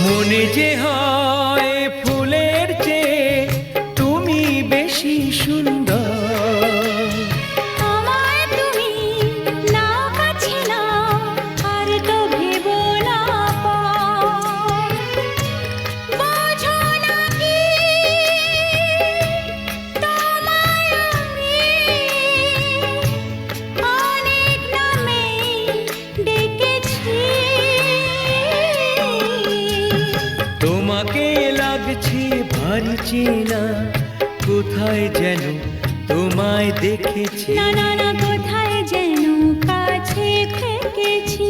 মনে যে হয় ফুলের চেয়ে তুমি বেশি সুন্দর। আমায় তুমি নাও কাছে নাও, আর তো ভেবো না পর। বোঝো না কি তোমায় আমি অনেক নামে ডেকেছি। তোমাকে লাগছে ভারী চেনা, কোথায় যেন তোমায় দেখেছি। না না না, কোথায় যেন কাছে থেকেছি।